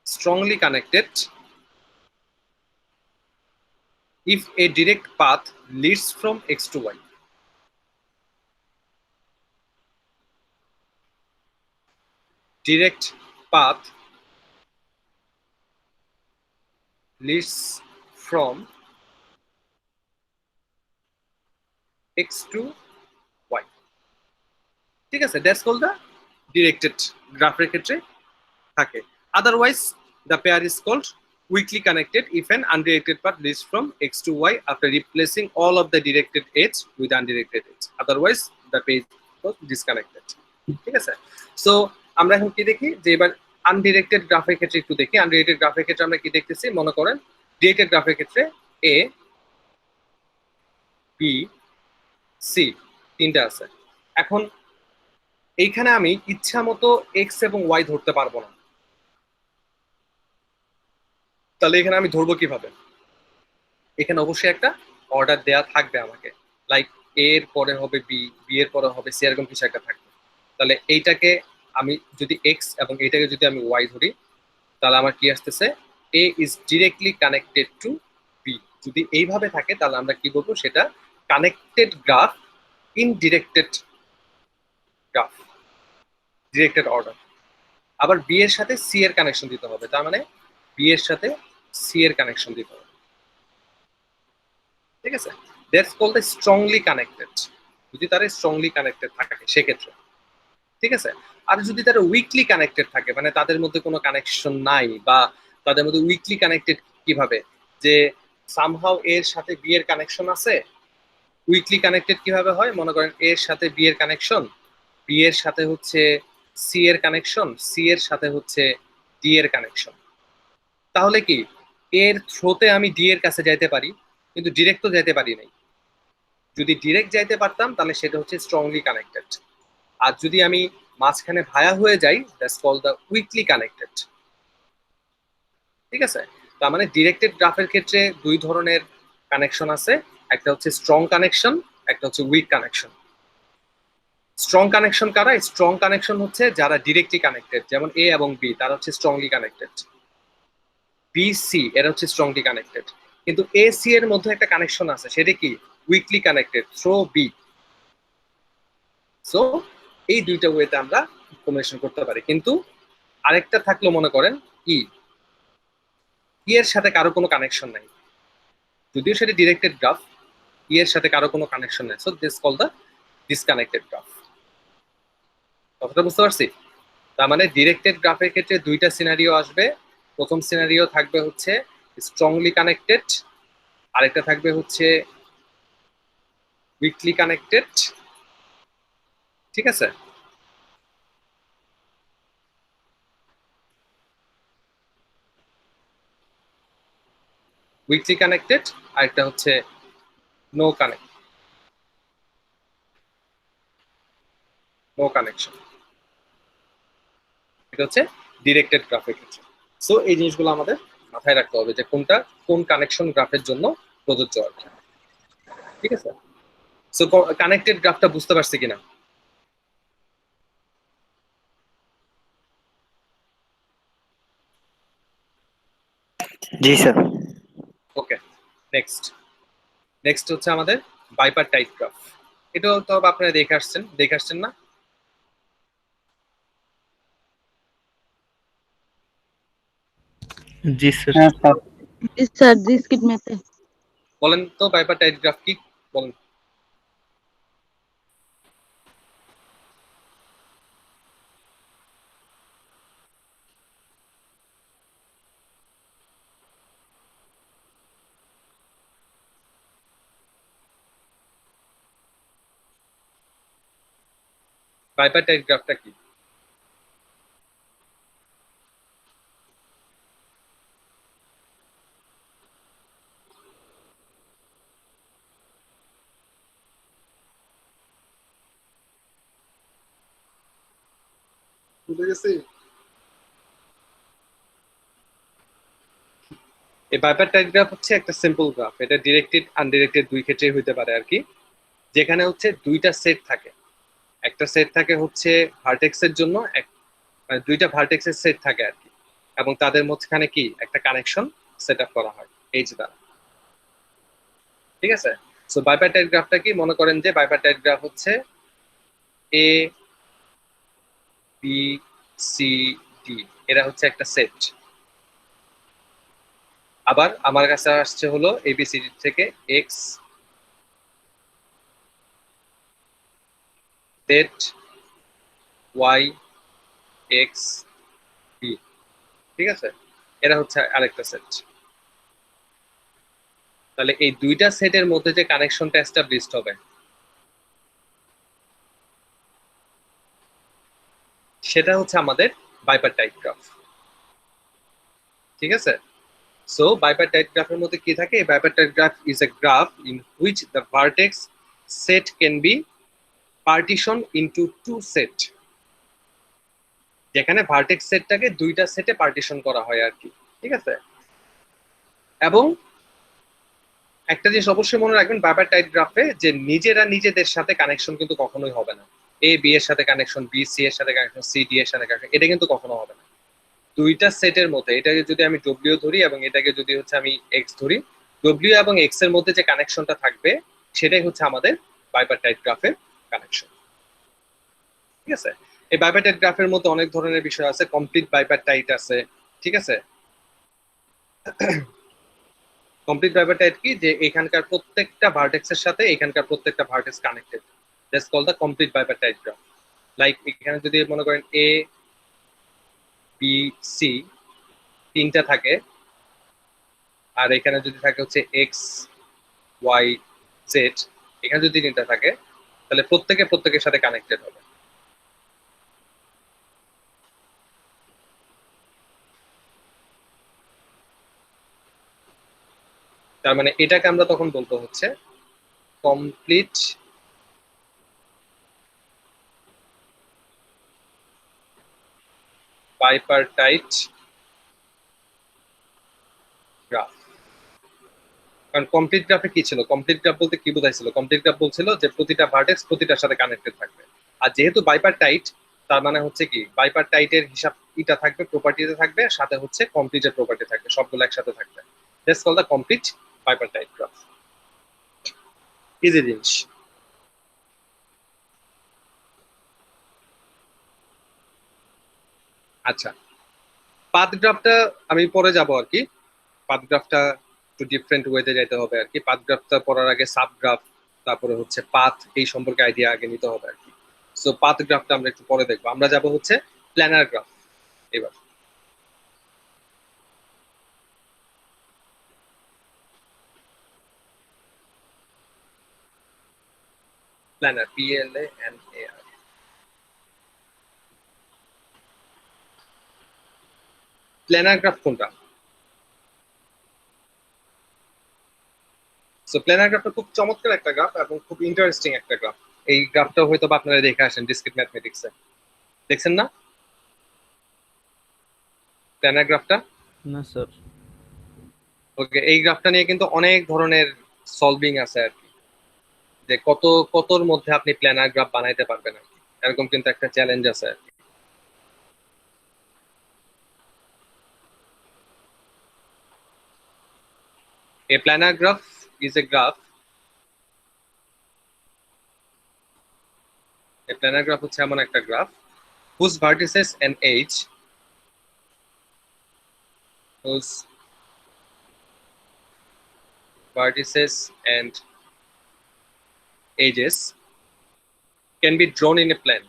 Strongly connected if a direct path leads from X to Y. Direct path leads from X to Y. ঠিক আছে, দ্যাটস কল্ড দ্য ডিরেক্টেড গ্রাফের ক্ষেত্রে থাকে। Otherwise the pair is called weakly connected if an undirected path leads from X to Y after replacing all of the directed edge with undirected edge. Otherwise, the page was disconnected. ঠিক আছে, so আমরা এখন কি দেখি যে এবার আনডিরেক্টেড গ্রাফের ক্ষেত্রে একটু দেখি। আনডিরেক্টেড গ্রাফের ক্ষেত্রে আমরা কি দেখতেছি, মনে করেন ডিরেক্টেড গ্রাফের ক্ষেত্রে এ বি সি তিনটা আছে। এখন এইখানে আমি ইচ্ছা মতো এক্স এবং ওয়াই ধরতে পারবো না, তাহলে এখানে আমি ধরবো কিভাবে? এখানে অবশ্যই একটা অর্ডার দেয়া থাকবে আমাকে, লাইক এ এর পরে হবে বি, বি এর পরে হবে সি, এরকম কিছু একটা থাকবে। তাহলে এইটাকে আমি যদি এক্স এবং এইটাকে যদি আমি ওয়াই ধরি, তাহলে আমার কি আসতেছে, a is directly connected to b. যদি এইভাবে থাকে তাহলে আমরা কি বলবো, সেটা connected graph in directed graph, directed order. আবার বি এর সাথে সি এর কানেকশন দিতে হবে, তার মানে বি এর সাথে সি এর কানেকশন দিতে হবে। ঠিক আছে, that's called the strongly connected, যদি তারা স্ট্রংলি কানেক্টেড থাকে সেক্ষেত্রে। ঠিক আছে, আর যদি তারা উইকলি কানেক্টেড থাকে, মানে তাদের মধ্যে কোনো কানেকশন নাই, বা তাদের মধ্যে উইকলি কানেক্টেড কিভাবে, যে সামহাও এর সাথে বি এর কানেকশন আছে। উইকলি কানেক্টেড কিভাবে হয়, মনে করেন এর সাথে বি এর কানেকশন, বি এর সাথে হচ্ছে সি এর কানেকশন, সি এর সাথে হচ্ছে ডি এর কানেকশন। তাহলে কি এর থ্রোতে আমি ডি এর কাছে যাইতে পারি, কিন্তু ডিরেক্ট তো যাইতে পারি নাই। যদি ডিরেক্ট যাইতে পারতাম তাহলে সেটা হচ্ছে স্ট্রংলি কানেক্টেড। আর যদি আমি মাঝখানে ভায়া হয়ে যাই, that's called the weakly connected. ঠিক আছে, তার মানে ডিরেক্টেড গ্রাফের ক্ষেত্রে দুই ধরনের কানেকশন আছে, একটা হচ্ছে স্ট্রং কানেকশন, একটা হচ্ছে উইক কানেকশন। স্ট্রং কানেকশন কারা? স্ট্রং কানেকশন হচ্ছে যারা ডিরেক্টলি কানেক্টেড, যেমন এ এবং বি, তারা হচ্ছে স্ট্রংলি কানেক্টেড। বি সি এরা হচ্ছে স্ট্রংলি কানেক্টেড। কিন্তু এ সি এর মধ্যে একটা কানেকশন আছে, সেটা কি? Weakly connected through B. So এই দুইটা ওয়েতে আমরা কম্বিনেশন করতে পারি। কিন্তু আরেকটা থাকলো, মনে করেন ই, ই এর সাথে কারো কোনো কানেকশন নাই, যদিও সেটা ডিরেক্টেড গ্রাফ, ই এর সাথে কারো কোনো কানেকশন নাই, so this call the disconnected graph. কথাটা বুঝতে পারছি? তার মানে ডিরেক্টেড গ্রাফের ক্ষেত্রে দুইটা সিনারিও আসবে। প্রথম সিনারিও থাকবে হচ্ছে স্ট্রংলি কানেক্টেড, আরেকটা থাকবে হচ্ছে উইকলি কানেক্টেড। ঠিক আছে, উইকলি কানেক্টেড, আরেকটা হচ্ছে নো কানেক্ট, নো কানেকশন। এটা হচ্ছে ডিরেক্টেড গ্রাফের ক্ষেত্রে। সো এই জিনিসগুলো আমাদের মাথায় রাখতে হবে যে কোনটা কোন কানেকশন গ্রাফের জন্য প্রযোজ্য আর কি। ঠিক আছে, সো কানেক্টেড গ্রাফটা বুঝতে পারছি কিনা? জি স্যার। ওকে, নেক্সট নেক্সট হচ্ছে আমাদের বাইপার টাইপ গ্রাফ। এটাও তো আপনারা দেখে আসছেন না? জি স্যার। হ্যাঁ sir. Yes, sir. Discrete method. বলেন তো বাইপার টাইপ গ্রাফ কি, বলেন। বাইপার টাইপ গ্রাফটা কি? ভুলে গেছি। এই বাইপারটাইট গ্রাফ হচ্ছে একটা সিম্পল গ্রাফ, এটা ডিরেক্টেড আনডিরেক্টেড দুই ক্ষেত্রেই হইতে পারে আর কি, যেখানে হচ্ছে দুইটা সেট থাকে। একটা সেট থাকে হচ্ছে ভার্টেক্সের জন্য, মানে দুইটা ভার্টেক্সের সেট থাকে আর কি, এবং তাদের মধ্যখানে কি একটা কানেকশন সেট আপ করা হয় এইচ দ্বারা। ঠিক আছে, সো বাইপারটাইট গ্রাফটা কি, মনে করেন যে বাইপারটাইট গ্রাফ হচ্ছে এ বি সি ডি, এরা হচ্ছে একটা সেট। আবার আমার কাছে আসছে হলো এবিসিডি থেকে X Z Y X B. ঠিক আছে, এরা হচ্ছে আরেকটা সেট। তাহলে এই দুইটা সেটের মধ্যে যে কানেকশনটা এস্টাবলিশড হবে সেটা হচ্ছে আমাদের বাইপারটাইট গ্রাফ। ঠিক আছে, সো বাইপারটাইট গ্রাফের মধ্যে কি থাকে, bipartite graph is a graph in which the vertex set can be partition into two set, যেখানে ভার্টেক্স সেটটাকে দুইটা সেটে পার্টিশন করা হয় আর কি। ঠিক আছে, এবং একটা জিনিস অবশ্যই মনে রাখবেন বাইপারটাইট গ্রাফে যে নিজেরা নিজেদের সাথে কানেকশন কিন্তু কখনোই হবে না। এ বি এর সাথে কানেকশন, বি সি এর সাথে কানেকশন, সি ডি এর সাথে কানেকশন, এটা কিন্তু কখনো হবে না। দুইটা সেটের মধ্যে, এটাকে যদি আমি ডব্লিউ ধরি এবং এটাকে যদি হচ্ছে আমি এক্স ধরি, ডব্লিউ এবং এক্স এর মধ্যে যে কানেকশনটা থাকবে সেটাই হচ্ছে আমাদের বাইপারটাইট গ্রাফের কানেকশন। ঠিক আছে, এই বাইপারটাইট গ্রাফের মধ্যে অনেক ধরনের বিষয় আছে, কমপ্লিট বাইপারটাইট আছে। ঠিক আছে, কমপ্লিট বাইপারটাইট কি, যে এখানকার প্রত্যেকটা ভার্টেক্সের সাথে এখানকার প্রত্যেকটা vertex connected, that's called the complete bipartite graph. Like এখানে যদি মনে করেন এ বি সি তিনটা থাকে, আর এখানে যদি থাকে হচ্ছে এক্স ওয়াই জেড, এখানে যদি তিনটা থাকে, তাহলে প্রত্যেকে প্রত্যেকের সাথে কানেক্টেড হবে। তার মানে এটাকে আমরা তখন বলবো হচ্ছে কমপ্লিট বাইপারটাইট গ্রাফ। কারণ কমপ্লিট গ্রাফে কি ছিল, কমপ্লিট গ্রাফ বলতে কি বোঝাইছিল, কমপ্লিট গ্রাফ বলছিল যে প্রতিটা ভার্টেক্স প্রতিটার সাথে কানেক্টেড থাকবে। আর যেহেতু বাইপারটাইট, তার মানে হচ্ছে কি বাইপারটাইটের হিসাব ইটা থাকবে, প্রপার্টিতে থাকবে, সাথে হচ্ছে কমপ্লিটের প্রপার্টি থাকবে, সবগুলো একসাথে থাকবে। That's called the complete bipartite graph. Easy জিনিস। আচ্ছা, পাথ গ্রাফটা আমি পরে যাব আর কি, পাথ গ্রাফটা একটু ডিফারেন্ট ওয়েতে যাইতে হবে আর কি। পাথ গ্রাফটা পড়ার আগে সাব গ্রাফ, তারপরে হচ্ছে পাথ, এই সম্পর্কে আইডিয়া আগে নিতে হবে আর কি। সো পাথ গ্রাফটা আমরা একটু পরে দেখবো, আমরা যাব হচ্ছে প্ল্যানার গ্রাফ এবার। Planar, PLANAR। প্ল্যানার গ্রাফ কোনটা? সো প্ল্যানার গ্রাফটা খুব চমৎকার একটা গ্রাফ এবং খুব ইন্টারেস্টিং একটা গ্রাফ। এই গ্রাফটা হয়তো বা আপনারা দেখে আসেন ডিসক্রিট ম্যাথমেটিক্সে, দেখছেন না প্ল্যানার গ্রাফটা? না স্যার। ওকে, এই গ্রাফটা নিয়ে কিন্তু অনেক ধরনের সলভিং আছে আর কি, যে কতর মধ্যে আপনি প্ল্যানার গ্রাফ বানাইতে পারবেন আর কি, এরকম কিন্তু একটা চ্যালেঞ্জ আছে আর কি। A planar graph is a graph, a planar graph হচ্ছে এমন একটা graph whose vertices and edge, whose vertices and edges can be drawn in a plane.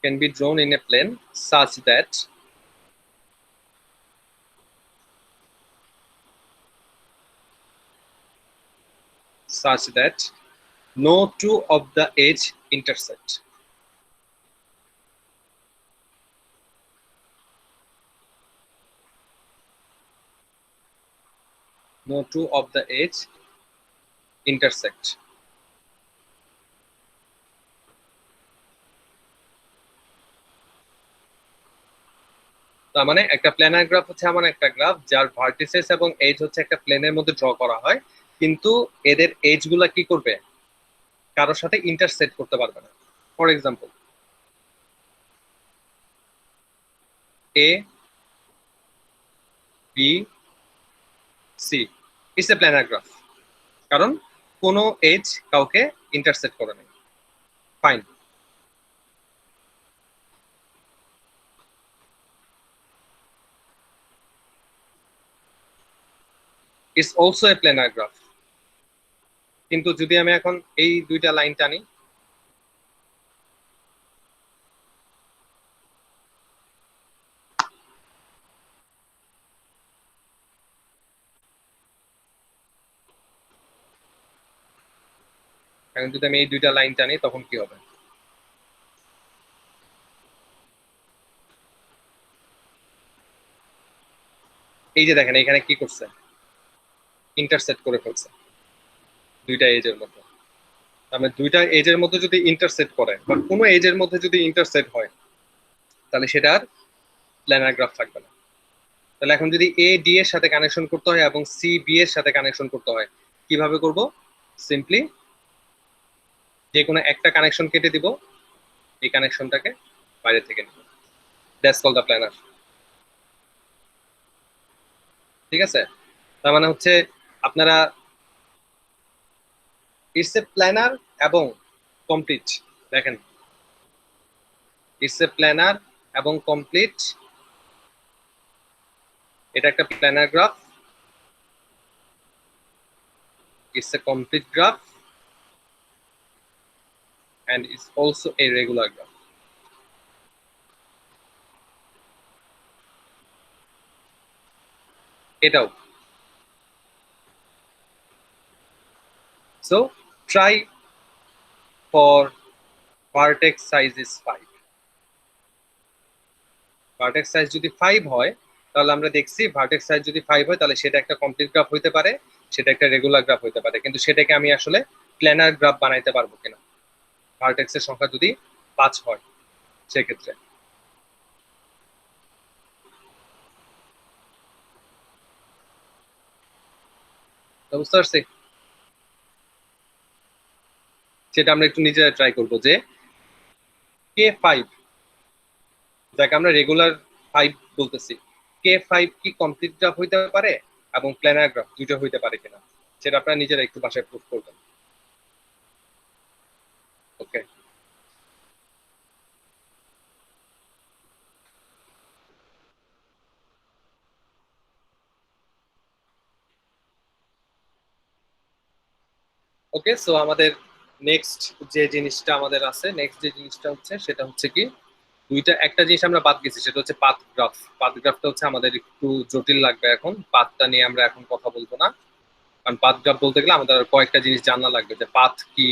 Can be drawn in a plane such that no two of the edge intersect. No two of the edge intersect. তার মানে একটা planar graph হচ্ছে এমন একটা graph যার vertices এবং age হচ্ছে একটা প্লেনের মধ্যে ড্র করা হয়, কিন্তু এদের এজ গুলা কি করবে, কারোর সাথে ইন্টারসেক্ট করতে পারবে না। For example, A B C it's a planar graph, কারণ কোনো এজ কাউকে ইন্টারসেক্ট করে নাই। Fine. It's also a planar graph. কিন্তু যদি আমি এখন এই দুইটা লাইন টানি, এখন যদি আমি এই দুইটা লাইন টানি তখন কি হবে? এই যে দেখেন এখানে কি করছে, ইন্টারসেক্ট করে ফেলছে দুইটা এজের মধ্যে। মানে দুইটা এজের মধ্যে যদি ইন্টারসেক্ট করে বা কোনো এজের মধ্যে যদি ইন্টারসেক্ট হয়, তাহলে সেটা আর প্ল্যানার গ্রাফ থাকবে না। তাহলে এখন যদি এ ডি এর সাথে কানেকশন করতে হয় এবং সি বি এর সাথে কানেকশন করতে হয়, কিভাবে করব? সিম্পলি যে কোনো একটা কানেকশন কেটে দিব, এই কানেকশনটাকে বাইরে থেকে নিব। That's call the planar. ঠিক আছে? তার মানে হচ্ছে আপনারা ইটস এ প্ল্যানার এবং কমপ্লিট। দেখেন, ইটস এ প্ল্যানার এবং কমপ্লিট, এটা একটা planar graph, it's a complete graph, and it's also a regular graph. এটাও। So try for vertex size is 5. Vertex size যদি 5 হয়, তাহলে আমরা দেখছি ভার্টেক্স সাইজ যদি 5 হয় তাহলে সেটা একটা কমপ্লিট গ্রাফ হইতে পারে, সেটা একটা রেগুলার গ্রাফ হইতে পারে, কিন্তু সেটাকে আমি আসলে প্ল্যানার গ্রাফ বানাইতে পারবো কিনা ভার্টেক্সের সংখ্যা যদি 5 হয় সেক্ষেত্রে। বুঝতে পারছি? সেটা আমরা একটু নিজেরা ট্রাই করবো যে K5, যাকে আমরা রেগুলার 5 বলতেছি, K5 কি কমপ্লিট গ্রাফ হইতে পারে এবং প্ল্যানার গ্রাফ দুটো হইতে পারে কিনা, সেটা আপনারা নিজেরা একটু বাসায় প্রুফ করবেন। ওকে, ওকে। সো আমাদের নেক্সট যে জিনিসটা আমাদের আছে, নেক্সট যে জিনিসটা হচ্ছে সেটা হচ্ছে কি, একটা জিনিস আমরা বাদ গেছি, সেটা হচ্ছে পাথ গ্রাফ। পাথ গ্রাফটা হচ্ছে আমাদের একটু জটিল লাগবে, এখন পাথটা নিয়ে আমরা এখন কথা বলবো না, কারণ পাথ গ্রাফ বলতে গেলে আমাদের কয়েকটা জিনিস জানা লাগবে, যে পাথ কি,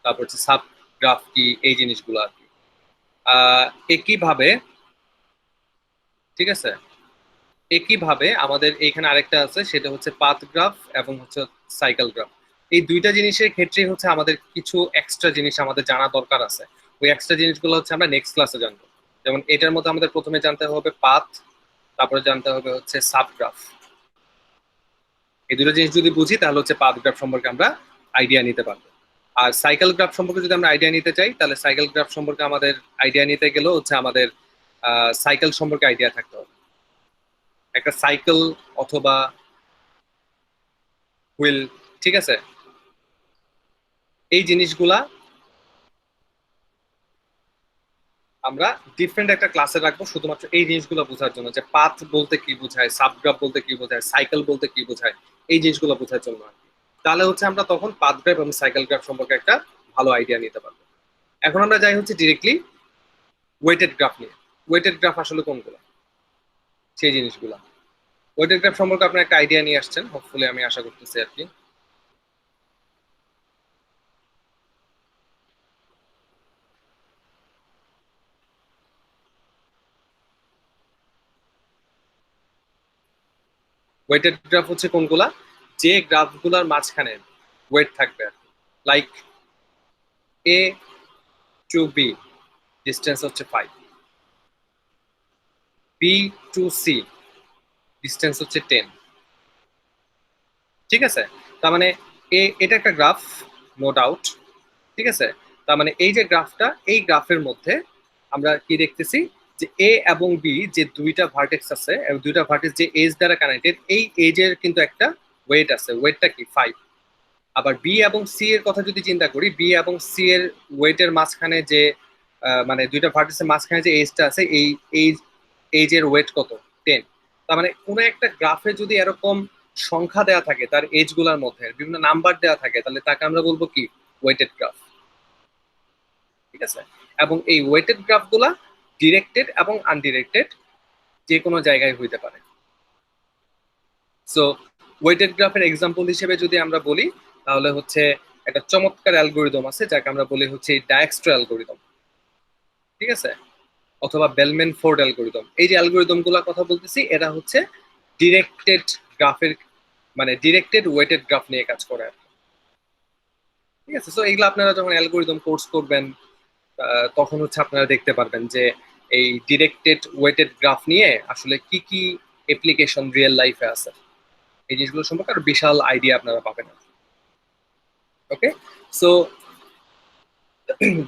তারপর হচ্ছে সাব গ্রাফ কি, এই জিনিসগুলো আর কি। একইভাবে, ঠিক আছে, একইভাবে আমাদের এখানে আরেকটা আছে, সেটা হচ্ছে পাথ গ্রাফ এবং হচ্ছে সাইকেল গ্রাফ। এই দুইটা জিনিসের ক্ষেত্রে হচ্ছে আমাদের কিছু এক্সট্রা জিনিস আমাদের জানা দরকার আছে। ওই এক্সট্রা জিনিসগুলো হচ্ছে আমরা নেক্সট ক্লাসে জানবো। যেমন এটার মধ্যে আমাদের প্রথমে জানতে হবে পাথ, তারপরে জানতে হবে হচ্ছে সাব গ্রাফ। এই দুটো জিনিস যদি বুঝি তাহলে হচ্ছে পাথ গ্রাফ সম্পর্কে আমরা আইডিয়া নিতে পারবো। আর সাইকেল গ্রাফ সম্পর্কে যদি আমরা আইডিয়া নিতে চাই, তাহলে সাইকেল গ্রাফ সম্পর্কে আমাদের আইডিয়া নিতে গেলেও হচ্ছে আমাদের সাইকেল সম্পর্কে আইডিয়া থাকতে হবে। একটা সাইকেল অথবা হুইল, ঠিক আছে, এই জিনিসগুলা আমরা ডিফারেন্ট একটা ক্লাসে রাখবো শুধুমাত্র এই জিনিসগুলো বোঝার জন্য, যে পাথ বলতে কি বোঝায়, সাবগ্রাফ বলতে কি বোঝায়, সাইকেল বলতে কি বোঝায়, এই জিনিসগুলো বোঝার জন্য। তাহলে হচ্ছে আমরা তখন পাথ গ্রাফ এবং সাইকেল গ্রাফ সম্পর্কে একটা ভালো আইডিয়া নিতে পারবো। এখন আমরা যাই হচ্ছে ডিরেক্টলি ওয়েটেড গ্রাফ নিয়ে। ওয়েটেড গ্রাফ আসলে কোনগুলো, সেই জিনিসগুলো। ওয়েটেড গ্রাফ সম্পর্কে আপনার একটা আইডিয়া নিয়ে আসছেন, হোপফুলি, আমি আশা করতেছি আর কি। ওয়েটেড গ্রাফ হচ্ছে কোনগুলা, যে গ্রাফগুলোর মাঝখানে ওয়েট থাকবে, like A to B distance হচ্ছে 5, বি টু সি ডিস্টেন্স হচ্ছে 10। ঠিক আছে, তার মানে এটা একটা গ্রাফ, নো ডাউট। ঠিক আছে, তার মানে এই যে গ্রাফটা, এই গ্রাফের মধ্যে আমরা কি দেখতেছি যে এ এবং বি যে দুইটা ভার্টেক্স আছে, এবং দুইটা ভার্টেক্স যে এজ দ্বারা কানেক্টেড, এই এজের কিন্তু একটা ওয়েট আছে, ওয়েটটা কি 5। আবার বি এবং সি এর কথা যদি চিন্তা করি, বি এবং সি এর ওয়েটের মাঝখানে যে মানে দুইটা ভার্টেক্সের মাঝখানে যে এজটা আছে, এই এজের ওয়েট কত? 10। তার মানে কোনো একটা গ্রাফে যদি এরকম সংখ্যা দেওয়া থাকে, তার এজ গুলার মধ্যে বিভিন্ন নাম্বার দেওয়া থাকে, তাহলে তাকে আমরা বলবো কি? Weighted graph. ঠিক আছে, এবং এই ওয়েটেড গ্রাফ গুলা ডিরেক্টেড এবং আনডিরেক্টেড যে কোনো জায়গায় হইতে পারে। সো ওয়েটেড গ্রাফের এক্সাম্পল হিসেবে যদি আমরা বলি, তাহলে হচ্ছে একটা চমৎকার অ্যালগোরিদম আছে যাকে আমরা বলি হচ্ছে ডায়াক্সট্রা অ্যালগোরিদম। ঠিক আছে, অথবা বেলম্যান ফোর্ড অ্যালগোরিদম। এই যে অ্যালগোরিদম গুলার কথা বলতেছি, এটা হচ্ছে ডিরেক্টেড গ্রাফের, মানে ডিরেক্টেড ওয়েটেড গ্রাফ নিয়ে কাজ করে। ঠিক আছে, সো এইগুলো আপনারা যখন অ্যালগোরিদম কোর্স করবেন, তখন হচ্ছে আপনারা দেখতে পারবেন যে এই ডিরেক্টেড ওয়েটেড গ্রাফ নিয়ে আসলে কি কি অ্যাপ্লিকেশন রিয়েল লাইফে আছে, এই জিনিসগুলো সম্পর্কে আর বিশাল আইডিয়া আপনারা পাবেন। ওকে, সো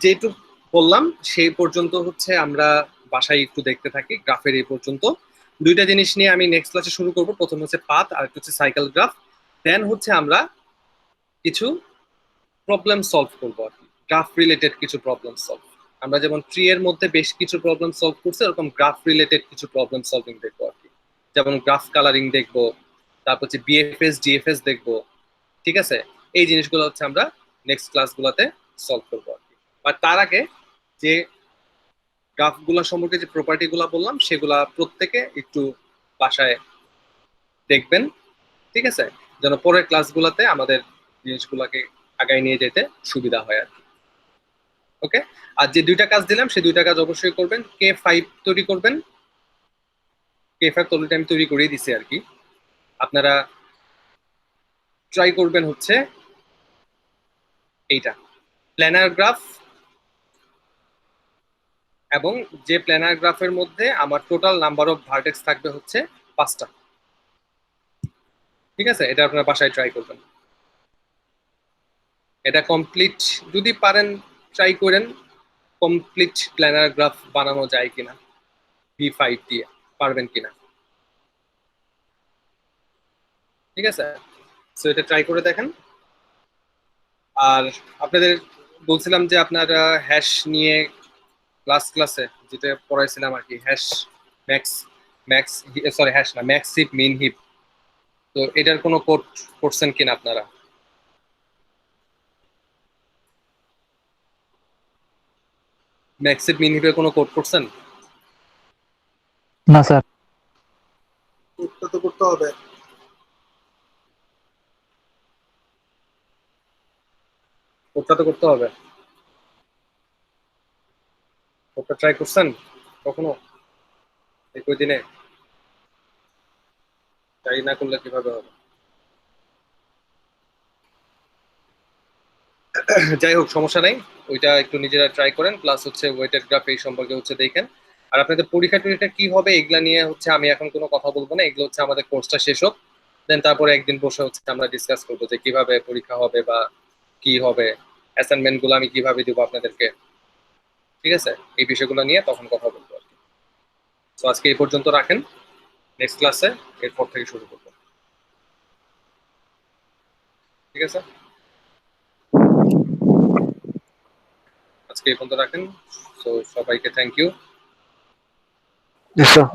যেটুকু বললাম সেই পর্যন্ত হচ্ছে আমরা বাসায় একটু দেখতে থাকি গ্রাফের এই পর্যন্ত। দুইটা জিনিস নিয়ে আমি নেক্সট ক্লাসে শুরু করব, প্রথম হচ্ছে পাথ আর একটা হচ্ছে সাইকেল গ্রাফ। দেন হচ্ছে আমরা কিছু প্রবলেম সলভ করবো আর কি, গ্রাফ রিলেটেড কিছু প্রবলেম সলভ। আমরা যেমন ট্রি এর মধ্যে বেশ কিছু প্রবলেম সলভ করছি, এরকম গ্রাফ রিলেটেড কিছু প্রবলেম সলভিং দেখবো আর কি, যেমন গ্রাফ কালারিং দেখবো, তারপর হচ্ছে বিএফএস ডিএফএস দেখবো। ঠিক আছে, এই জিনিসগুলো হচ্ছে আমরা নেক্সট ক্লাসগুলোতে সলভ করবো আর কি। আর তার আগে যে গ্রাফগুলো সম্পর্কে যে প্রপার্টি গুলা বললাম, সেগুলা প্রত্যেকে একটু বাসায় দেখবেন। ঠিক আছে, যেন পরের ক্লাসগুলোতে আমাদের জিনিসগুলোকে আগায় নিয়ে যেতে সুবিধা হয় আর কি। ওকে, আর যে দুইটা কাজ দিলাম সেই দুইটা কাজ অবশ্যই করবেন। K5 তৈরি করবেন, K5 তৈরিটা আমি তৈরি করেই দিছি আর কি। আপনারা ট্রাই করবেন হচ্ছে এইটা প্ল্যানার গ্রাফ, এবং যে প্ল্যানার গ্রাফের মধ্যে আমার টোটাল নাম্বার অফ ভার্টেক্স থাকবে হচ্ছে 5টা। ঠিক আছে, এটা আপনারা বাসায় ট্রাই করবেন। এটা কমপ্লিট যদি পারেন ট্রাই করেন, কমপ্লিট প্ল্যানার গ্রাফ বানানো যায় কিনা V5 দিয়ে, পারবেন কিনা। ঠিক আছে, সো এটা ট্রাই করে দেখেন। আর আপনাদের বলছিলাম যে আপনারা হ্যাশ নিয়ে ক্লাসে যেটা পড়াইছিলাম আর কি, hash max max sorry hash না, ম্যাক্স হিপ মিন হিপ, তো এটার কোনো কোড করছেন কিনা আপনারা? ম্যাক্স হিপ মিন হিপের কোনো কোড করছেন? না স্যার। কোডটা তো করতে হবে। কোডটা তো করতে হবে। কোডটা ট্রাই করছেন কখনো এই কয়দিনে? ট্রাই না করলে কিভাবে হবে? যাই হোক, সমস্যা নাই, ওইটা একটু নিজেরা ট্রাই করেন, প্লাস হচ্ছে ওয়েটেড গ্রাফ এই সম্পর্কে হচ্ছে দেখেন। আর আপনাদের পরীক্ষা টরীক্ষা কি হবে এগুলা নিয়ে হচ্ছে আমি এখন কোনো কথা বলবো না, এগুলো হচ্ছে আমাদের কোর্সটা শেষ হোক, দেন তারপরে একদিন বসে হচ্ছে আমরা ডিসকাস করবো যে কিভাবে পরীক্ষা হবে বা কি হবে, অ্যাসাইনমেন্ট গুলো আমি কিভাবে দিব আপনাদেরকে। ঠিক আছে, এই বিষয়গুলো নিয়ে তখন কথা বলবো আর কি। তো আজকে এই পর্যন্ত রাখেন, নেক্সট ক্লাসে এরপর থেকে শুরু করবো। ঠিক আছে, আজকে এই পর্যন্ত রাখেন। তো সবাইকে থ্যাংক ইউ। স্যার